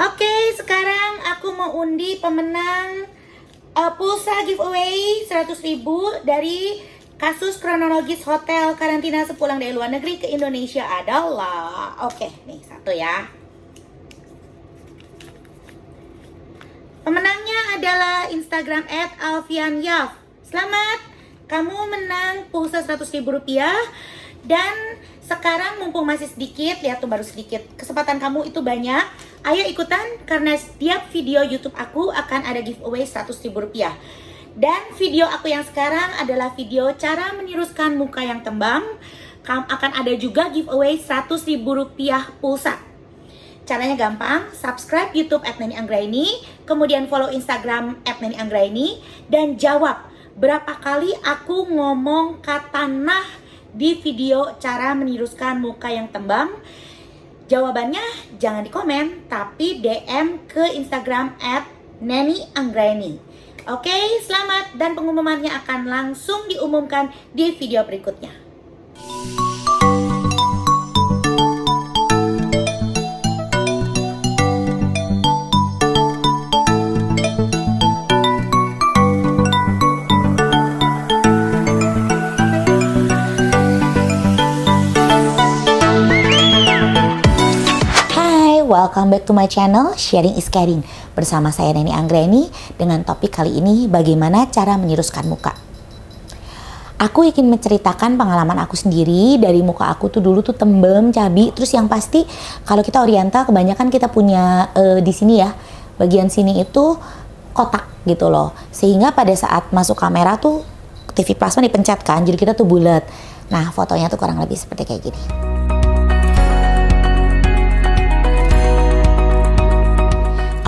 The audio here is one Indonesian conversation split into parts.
Oke, sekarang aku mau undi pemenang pulsa giveaway 100.000 dari kasus kronologis hotel karantina sepulang dari luar negeri ke Indonesia adalah, oke, nih satu ya. Pemenangnya adalah Instagram @alfianyaf. Selamat, kamu menang pulsa 100.000 rupiah. Dan sekarang mumpung masih sedikit, lihat tuh baru sedikit, kesempatan kamu itu banyak. Ayo ikutan, karena setiap video YouTube aku akan ada giveaway 100.000 rupiah. Dan video aku yang sekarang adalah video cara meniruskan muka yang tembam. Akan ada juga giveaway 100.000 rupiah pulsa. Caranya gampang, subscribe YouTube @nenianggraini, kemudian follow Instagram @nenianggraini, dan jawab berapa kali aku ngomong kata nah di video cara meniruskan muka yang tembam. Jawabannya jangan di komen, tapi DM ke Instagram @nenianggraini. Oke, selamat, dan pengumumannya akan langsung diumumkan di video berikutnya. Welcome back to my channel, Sharing is Caring. Bersama saya Neni Anggraini dengan topik kali ini, bagaimana cara meniruskan muka. Aku ingin menceritakan pengalaman aku sendiri. Dari muka aku tuh dulu tuh tembem, cabi. Terus yang pasti kalau kita oriental kebanyakan kita punya di sini ya, bagian sini itu kotak gitu loh. Sehingga pada saat masuk kamera tuh TV plasma dipencet kan, jadi kita tuh bulat. Nah, fotonya tuh kurang lebih seperti kayak gini.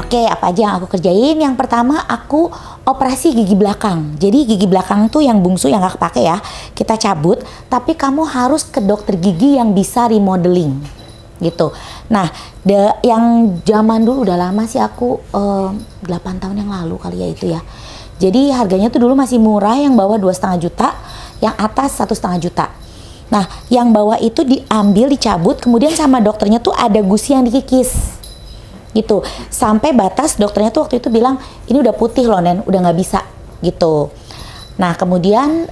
Oke, apa aja yang aku kerjain? Yang pertama, aku operasi gigi belakang. Jadi gigi belakang tuh yang bungsu, yang gak kepake ya, kita cabut. Tapi kamu harus ke dokter gigi yang bisa remodeling gitu. Nah, yang zaman dulu udah lama sih, aku 8 tahun yang lalu kali ya itu ya. Jadi harganya tuh dulu masih murah, yang bawah 2,5 juta, yang atas 1,5 juta. Nah, yang bawah itu diambil, dicabut, kemudian sama dokternya tuh ada gusi yang dikikis gitu, sampai batas dokternya tuh waktu itu bilang ini udah putih loh Nen, udah nggak bisa gitu. Nah kemudian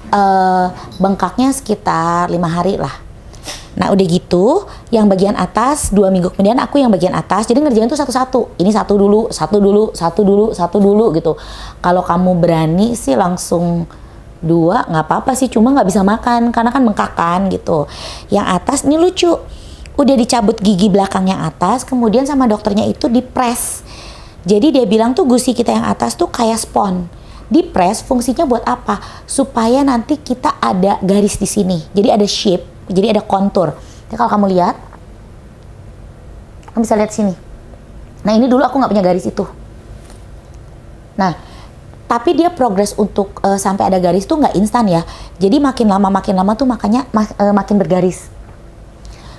bengkaknya sekitar 5 hari lah. Nah udah gitu, yang bagian atas 2 minggu kemudian aku yang bagian atas, jadi ngerjain tuh satu-satu. Ini satu dulu gitu. Kalau kamu berani sih langsung 2 nggak apa-apa sih, cuma nggak bisa makan karena kan bengkak kan gitu. Yang atas ini lucu. Udah dicabut gigi belakang yang atas, kemudian sama dokternya itu dipres. Jadi dia bilang tuh gusi kita yang atas tuh kayak spons. Dipres fungsinya buat apa? Supaya nanti kita ada garis di sini. Jadi ada shape, jadi ada kontur. Jadi kalau kamu lihat, kamu bisa lihat sini. Nah ini dulu aku nggak punya garis itu. Nah, tapi dia progres untuk sampai ada garis tuh nggak instan ya. Jadi makin lama tuh makanya makin bergaris.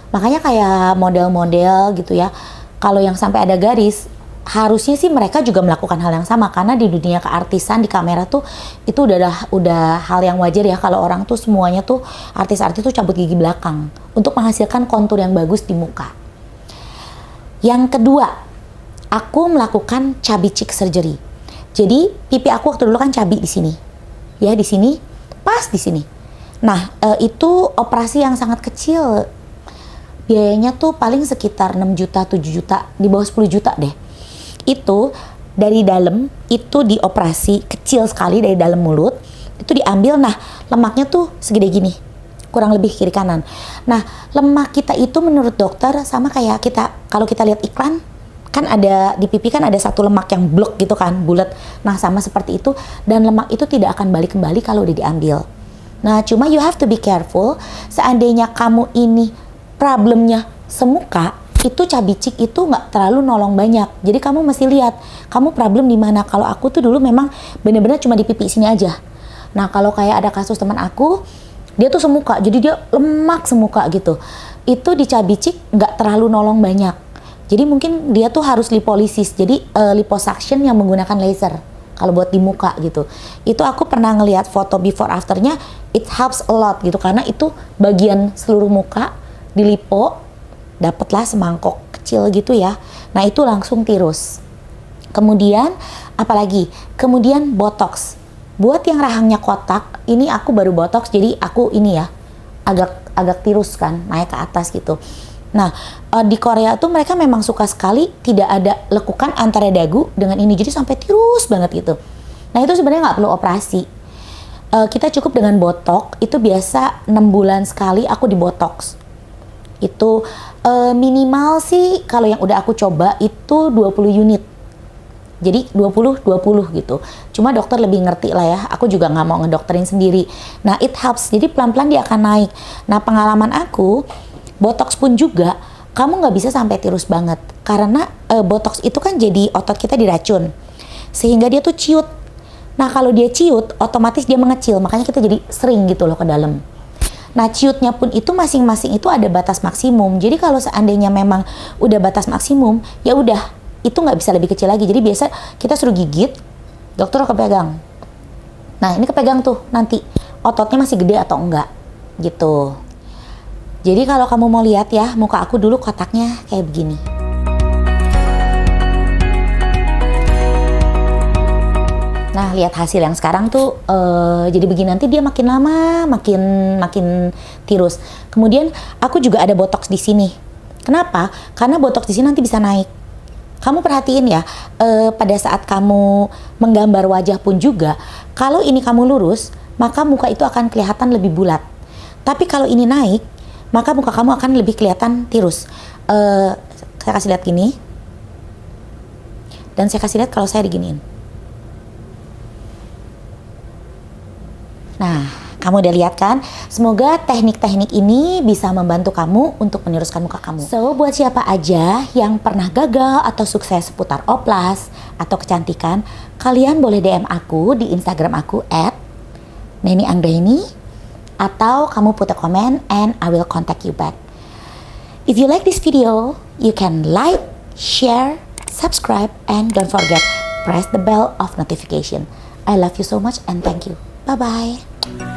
Makanya kayak model-model gitu ya, kalau yang sampai ada garis, harusnya sih mereka juga melakukan hal yang sama. Karena di dunia keartisan, di kamera tuh, itu udah hal yang wajar ya, kalau orang tuh semuanya tuh, artis-artis tuh cabut gigi belakang, untuk menghasilkan kontur yang bagus di muka. Yang kedua, aku melakukan chubby cheek surgery. Jadi, pipi aku waktu dulu kan chubby di sini. Ya, di sini, pas di sini. Nah, itu operasi yang sangat kecil. Biayanya tuh paling sekitar 6 juta, 7 juta, di bawah 10 juta deh. Itu dari dalam, itu dioperasi kecil sekali dari dalam mulut, itu diambil, nah lemaknya tuh segede gini, kurang lebih kiri kanan. Nah lemak kita itu menurut dokter sama kayak kita, kalau kita lihat iklan, kan ada di pipi kan ada satu lemak yang blok gitu kan, bulat. Nah sama seperti itu, dan lemak itu tidak akan balik kembali kalau udah diambil. Nah cuma you have to be careful, seandainya kamu ini problemnya semuka, itu chubby cheek itu nggak terlalu nolong banyak. Jadi kamu mesti lihat, kamu problem di mana. Kalau aku tuh dulu memang bener-bener cuma di pipi sini aja. Nah kalau kayak ada kasus teman aku, dia tuh semuka, jadi dia lemak semuka gitu. Itu di chubby cheek nggak terlalu nolong banyak. Jadi mungkin dia tuh harus lipolisis, jadi liposuction yang menggunakan laser. Kalau buat di muka gitu, itu aku pernah ngelihat foto before afternya, it helps a lot gitu, karena itu bagian seluruh muka dilipo, dapatlah semangkok kecil gitu ya. Nah itu langsung tirus. Kemudian apalagi? Kemudian botox. Buat yang rahangnya kotak, ini aku baru botox, jadi aku ini ya agak tirus kan, naik ke atas gitu. Nah di Korea tuh mereka memang suka sekali tidak ada lekukan antara dagu dengan ini, jadi sampai tirus banget gitu. Nah itu sebenarnya nggak perlu operasi. Kita cukup dengan botox, itu biasa 6 bulan sekali aku di botox. Itu minimal sih kalau yang udah aku coba itu 20 unit. Jadi 20 gitu. Cuma dokter lebih ngerti lah ya. Aku juga nggak mau ngedokterin sendiri. Nah, it helps. Jadi pelan-pelan dia akan naik. Nah, pengalaman aku, botox pun juga kamu nggak bisa sampai tirus banget. Karena botox itu kan jadi otot kita diracun. Sehingga dia tuh ciut. Nah, kalau dia ciut, otomatis dia mengecil. Makanya kita jadi sering gitu loh ke dalam. Nah, ciutnya pun itu masing-masing itu ada batas maksimum. Jadi kalau seandainya memang udah batas maksimum, ya udah itu nggak bisa lebih kecil lagi. Jadi biasa kita suruh gigit, dokter kepegang. Nah ini kepegang tuh nanti ototnya masih gede atau enggak gitu. Jadi kalau kamu mau lihat ya muka aku dulu kotaknya kayak begini. Nah lihat hasil yang sekarang tuh jadi begini, nanti dia makin lama makin tirus. Kemudian aku juga ada botox di sini. Kenapa? Karena botox di sini nanti bisa naik. Kamu perhatiin ya, pada saat kamu menggambar wajah pun juga, kalau ini kamu lurus, maka muka itu akan kelihatan lebih bulat. Tapi kalau ini naik, maka muka kamu akan lebih kelihatan tirus. Saya kasih lihat gini, dan saya kasih lihat kalau saya diginiin. Nah, kamu udah lihat kan? Semoga teknik-teknik ini bisa membantu kamu untuk menuruskan muka kamu. So, buat siapa aja yang pernah gagal atau sukses seputar oplas atau kecantikan, kalian boleh DM aku di Instagram aku @nenianggraini, atau kamu put a comment and I will contact you back. If you like this video, you can like, share, subscribe, and don't forget, press the bell of notification. I love you so much and thank you. Bye-bye.